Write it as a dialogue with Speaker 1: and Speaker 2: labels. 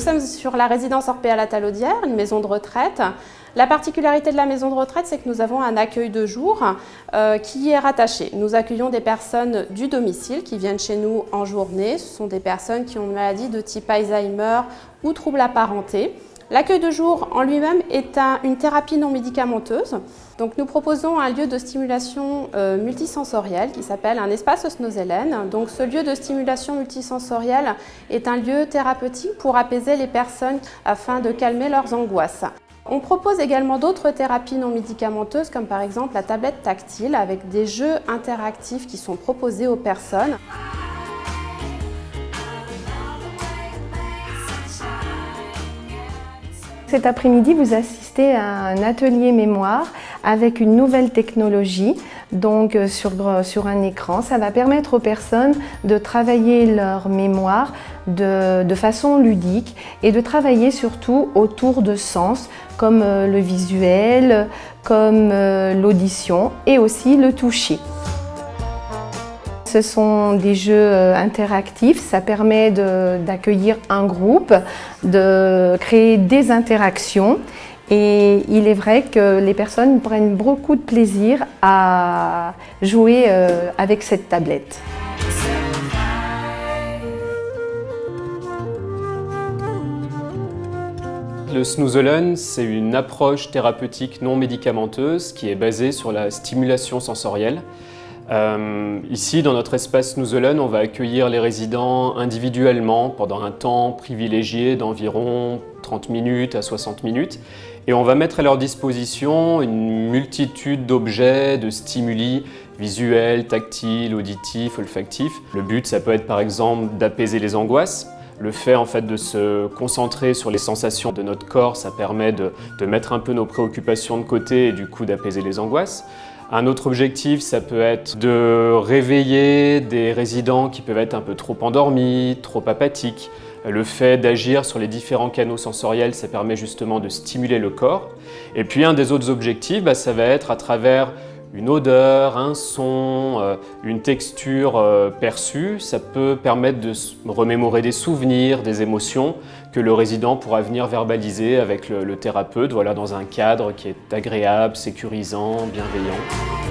Speaker 1: Nous sommes sur la résidence Orpea La Talaudière, une maison de retraite. La particularité de la maison de retraite, c'est que nous avons un accueil de jour qui y est rattaché. Nous accueillons des personnes du domicile qui viennent chez nous en journée. Ce sont des personnes qui ont une maladie de type Alzheimer ou troubles apparentés. L'accueil de jour en lui-même est une thérapie non médicamenteuse. Donc nous proposons un lieu de stimulation multisensorielle qui s'appelle un espace Osnoselen. Donc ce lieu de stimulation multisensorielle est un lieu thérapeutique pour apaiser les personnes afin de calmer leurs angoisses. On propose également d'autres thérapies non médicamenteuses comme par exemple la tablette tactile avec des jeux interactifs qui sont proposés aux personnes.
Speaker 2: Cet après-midi, vous assistez à un atelier mémoire avec une nouvelle technologie, donc sur un écran. Ça va permettre aux personnes de travailler leur mémoire de façon ludique et de travailler surtout autour de sens comme le visuel, comme l'audition et aussi le toucher. Ce sont des jeux interactifs, ça permet d'accueillir un groupe, de créer des interactions et il est vrai que les personnes prennent beaucoup de plaisir à jouer avec cette tablette.
Speaker 3: Le Snoozelun, c'est une approche thérapeutique non médicamenteuse qui est basée sur la stimulation sensorielle. Ici, dans notre espace Snoozelun, on va accueillir les résidents individuellement pendant un temps privilégié d'environ 30 minutes à 60 minutes. Et on va mettre à leur disposition une multitude d'objets, de stimuli visuels, tactiles, auditifs, olfactifs. Le but, ça peut être par exemple d'apaiser les angoisses. Le fait en fait de se concentrer sur les sensations de notre corps, ça permet de mettre un peu nos préoccupations de côté et du coup d'apaiser les angoisses. Un autre objectif, ça peut être de réveiller des résidents qui peuvent être un peu trop endormis, trop apathiques. Le fait d'agir sur les différents canaux sensoriels, ça permet justement de stimuler le corps. Et puis un des autres objectifs, ça va être à travers une odeur, un son, une texture perçue, ça peut permettre de remémorer des souvenirs, des émotions que le résident pourra venir verbaliser avec le thérapeute, voilà, dans un cadre qui est agréable, sécurisant, bienveillant.